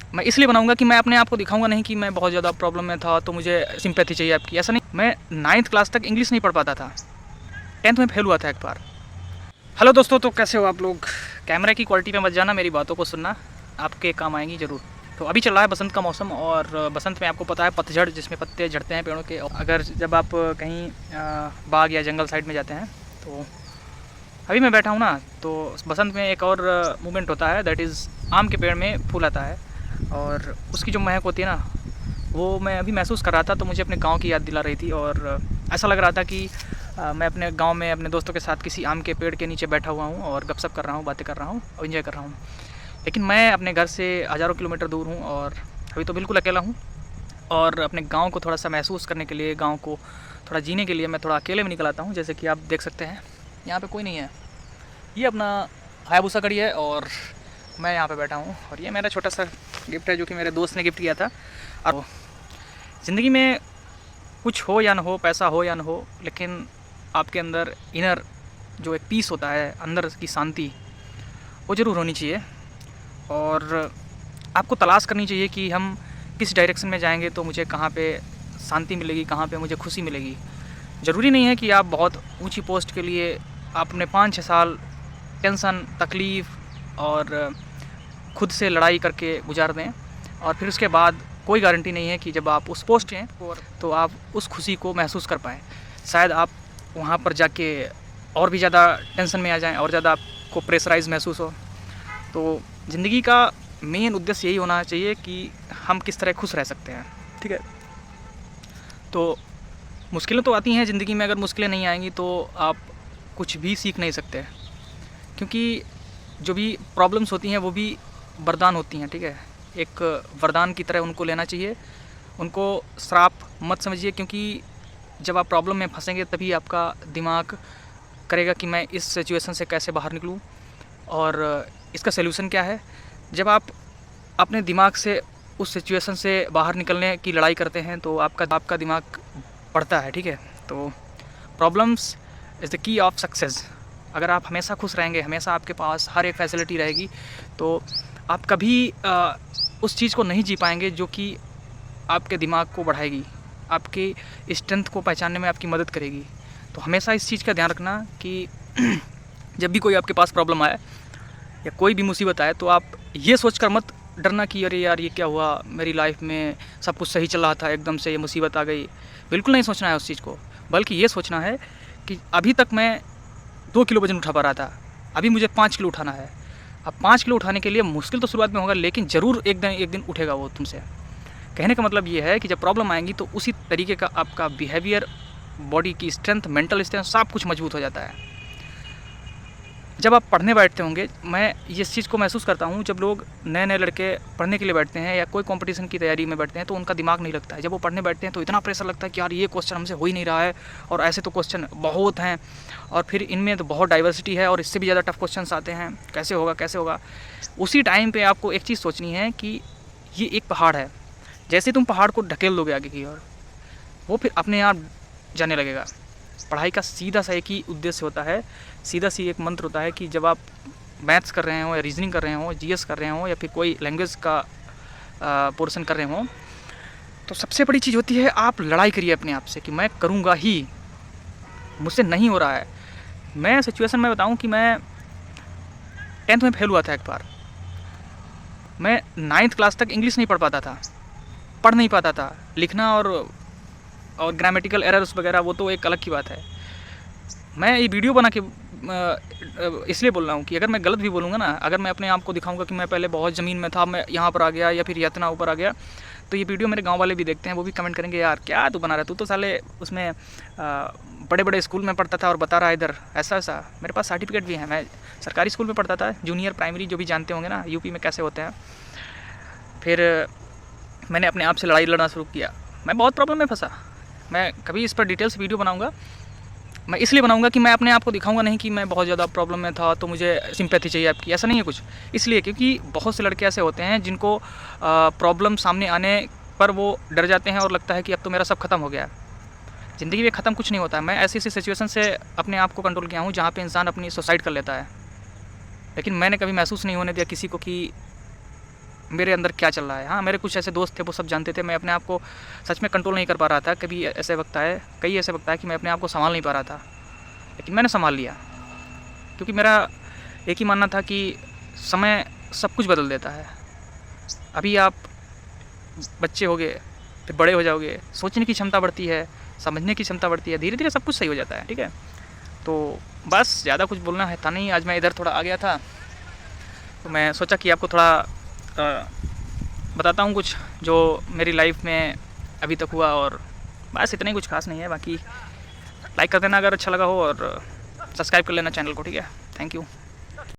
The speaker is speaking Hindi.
मैं इसलिए बनाऊंगा कि मैं अपने आप को दिखाऊंगा नहीं कि मैं बहुत ज़्यादा प्रॉब्लम में था तो मुझे सिंपैथी चाहिए आपकी। ऐसा नहीं, मैं 9th क्लास तक इंग्लिश नहीं पढ़ पाता था, 10th में फेल हुआ था एक बार। हेलो दोस्तों, तो कैसे हो आप लोग? कैमरे की क्वालिटी पे मत जाना, मेरी बातों को सुनना, आपके काम आएंगी ज़रूर। तो अभी चल रहा है बसंत का मौसम, और बसंत में आपको पता है पतझड़, जिसमें पत्ते झड़ते हैं पेड़ों के। अगर जब आप कहीं बाग या जंगल साइड में जाते हैं तो अभी मैं बैठा हूँ ना, तो बसंत में एक और मूवमेंट होता है, दैट इज़ आम के पेड़ में फूल आता है और उसकी जो महक होती है ना, वो मैं अभी महसूस कर रहा था। तो मुझे अपने गांव की याद दिला रही थी और ऐसा लग रहा था कि मैं अपने गांव में अपने दोस्तों के साथ किसी आम के पेड़ के नीचे बैठा हुआ हूँ और गपशप कर रहा हूँ, बातें कर रहा हूँ और इन्जॉय कर रहा हूँ। लेकिन मैं अपने घर से हज़ारों किलोमीटर दूर हूँ और अभी तो बिल्कुल अकेला हूँ। और अपने गाँव को थोड़ा सा महसूस करने के लिए, गाँव को थोड़ा जीने के लिए मैं थोड़ा अकेले में निकल आता हूँ। जैसे कि आप देख सकते हैं यहाँ पर कोई नहीं है, ये अपना हायाबुसा खड़ी है और मैं यहाँ पे बैठा हूँ। और ये मेरा छोटा सा गिफ्ट है जो कि मेरे दोस्त ने गिफ्ट किया था। और ज़िंदगी में कुछ हो या ना हो, पैसा हो या ना हो, लेकिन आपके अंदर इनर जो एक पीस होता है, अंदर की शांति, वो ज़रूर होनी चाहिए। और आपको तलाश करनी चाहिए कि हम किस डायरेक्शन में जाएंगे तो मुझे कहाँ पे शांति मिलेगी, कहाँ पे मुझे खुशी मिलेगी। ज़रूरी नहीं है कि आप बहुत ऊंची पोस्ट के लिए आपने 5-6 साल टेंशन, तकलीफ़ और खुद से लड़ाई करके गुजार दें और फिर उसके बाद कोई गारंटी नहीं है कि जब आप उस पोस्ट हैं तो आप उस खुशी को महसूस कर पाएँ। शायद आप वहाँ पर जाके और भी ज़्यादा टेंशन में आ जाएं और ज़्यादा आपको प्रेशराइज़ महसूस हो। तो ज़िंदगी का मेन उद्देश्य यही होना चाहिए कि हम किस तरह खुश रह सकते हैं, ठीक है। तो मुश्किलें तो आती हैं ज़िंदगी में, अगर मुश्किलें नहीं आएंगी तो आप कुछ भी सीख नहीं सकते, क्योंकि जो भी प्रॉब्लम्स होती हैं वो भी वरदान होती हैं, ठीक है। एक वरदान की तरह उनको लेना चाहिए, उनको श्राप मत समझिए, क्योंकि जब आप प्रॉब्लम में फंसेंगे तभी आपका दिमाग करेगा कि मैं इस सिचुएशन से कैसे बाहर निकलूं और इसका सलूशन क्या है। जब आप अपने दिमाग से उस सिचुएशन से बाहर निकलने की लड़ाई करते हैं तो आपका दिमाग बढ़ता है, ठीक है। तो problems is the key of success. अगर आप हमेशा खुश रहेंगे, हमेशा आपके पास हर एक फैसिलिटी रहेगी, तो आप कभी उस चीज़ को नहीं जी पाएंगे जो कि आपके दिमाग को बढ़ाएगी, आपकी स्ट्रेंथ को पहचानने में आपकी मदद करेगी। तो हमेशा इस चीज़ का ध्यान रखना कि जब भी कोई आपके पास प्रॉब्लम आए या कोई भी मुसीबत आए तो आप ये सोचकर मत डरना कि अरे यार ये क्या हुआ, मेरी लाइफ में सब कुछ सही चल रहा था, एकदम से ये मुसीबत आ गई। बिल्कुल नहीं सोचना है उस चीज़ को, बल्कि ये सोचना है कि अभी तक मैं 2 किलो वज़न उठा पा रहा था, अभी मुझे 5 किलो उठाना है। अब 5 किलो उठाने के लिए मुश्किल तो शुरुआत में होगा, लेकिन ज़रूर एक दिन उठेगा वो तुमसे। कहने का मतलब ये है कि जब प्रॉब्लम आएंगी तो उसी तरीके का आपका बिहेवियर, बॉडी की स्ट्रेंथ, मेंटल स्ट्रेंथ, सब कुछ मजबूत हो जाता है। जब आप पढ़ने बैठते होंगे, मैं इस चीज़ को महसूस करता हूँ, जब लोग नए लड़के पढ़ने के लिए बैठते हैं या कोई कंपटीशन की तैयारी में बैठते हैं तो उनका दिमाग नहीं लगता है। जब वो पढ़ने बैठते हैं तो इतना प्रेशर लगता है कि यार ये क्वेश्चन हमसे हो ही नहीं रहा है और ऐसे तो क्वेश्चन बहुत हैं और फिर इनमें तो बहुत डाइवर्सिटी है और इससे भी ज़्यादा टफ क्वेश्चन आते हैं, कैसे होगा। उसी टाइम पर आपको एक चीज़ सोचनी है कि ये एक पहाड़ है, जैसे तुम पहाड़ को ढकेल दोगे आगे की ओर, वो फिर अपने आप जाने लगेगा। पढ़ाई का सीधा सा एक ही उद्देश्य होता है, सीधा सी एक मंत्र होता है कि जब आप मैथ्स कर रहे हो या रीजनिंग कर रहे हो, जीएस कर रहे हो या फिर कोई लैंग्वेज का पोर्शन कर रहे हो, तो सबसे बड़ी चीज़ होती है आप लड़ाई करिए अपने आप से कि मैं करूँगा ही, मुझसे नहीं हो रहा है। मैं सिचुएशन में बताऊँ कि मैं 10th में फेल हुआ था एक बार। मैं 9th क्लास तक इंग्लिश नहीं पढ़ पाता था, पढ़ नहीं पाता था। लिखना और ग्रामेटिकल एरर्स वगैरह वो तो एक अलग की बात है। मैं ये वीडियो बना के इसलिए बोल रहा हूँ कि अगर मैं गलत भी बोलूँगा ना, अगर मैं अपने आप को दिखाऊंगा कि मैं पहले बहुत ज़मीन में था, मैं यहाँ पर आ गया या फिर इतना ऊपर आ गया, तो ये वीडियो मेरे गांव वाले भी देखते हैं, वो भी कमेंट करेंगे यार क्या तू बना रहा है, तू तो साले उसमें बड़े बड़े स्कूल में पढ़ता था और बता रहा है इधर ऐसा। मेरे पास सर्टिफिकेट भी है, मैं सरकारी स्कूल में पढ़ता था, जूनियर प्राइमरी, जो भी जानते होंगे ना यूपी में कैसे होते हैं। फिर मैंने अपने आप से लड़ाई लड़ना शुरू किया, मैं बहुत प्रॉब्लम में फंसा। मैं कभी इस पर डिटेल्स वीडियो बनाऊंगा, मैं इसलिए बनाऊंगा कि मैं अपने आप को दिखाऊंगा नहीं कि मैं बहुत ज़्यादा प्रॉब्लम में था तो मुझे सिंपैथी चाहिए आपकी। ऐसा नहीं है कुछ, इसलिए क्योंकि बहुत से लड़के ऐसे होते हैं जिनको प्रॉब्लम सामने आने पर वो डर जाते हैं और लगता है कि अब तो मेरा सब खत्म हो गया। ज़िंदगी में ख़त्म कुछ नहीं होता है। मैं ऐसी सिचुएशन से अपने आप को कंट्रोल किया हूँ जहाँ पे इंसान अपनी सुसाइड कर लेता है, लेकिन मैंने कभी महसूस नहीं होने दिया किसी को कि मेरे अंदर क्या चल रहा है। हाँ, मेरे कुछ ऐसे दोस्त थे, वो सब जानते थे। मैं अपने आप को सच में कंट्रोल नहीं कर पा रहा था। कई ऐसे वक्त आए कि मैं अपने आप को संभाल नहीं पा रहा था, लेकिन मैंने संभाल लिया, क्योंकि मेरा एक ही मानना था कि समय सब कुछ बदल देता है। अभी आप बच्चे होगे, फिर बड़े हो जाओगे, सोचने की क्षमता बढ़ती है, समझने की क्षमता बढ़ती है, धीरे धीरे सब कुछ सही हो जाता है। ठीक है, तो बस ज़्यादा कुछ बोलना है था नहीं। आज मैं इधर थोड़ा आ गया था, तो मैं सोचा कि आपको थोड़ा बताता हूँ कुछ जो मेरी लाइफ में अभी तक हुआ, और बस इतना ही, कुछ खास नहीं है। बाकी लाइक कर देना अगर अच्छा लगा हो, और सब्सक्राइब कर लेना चैनल को। ठीक है, थैंक यू।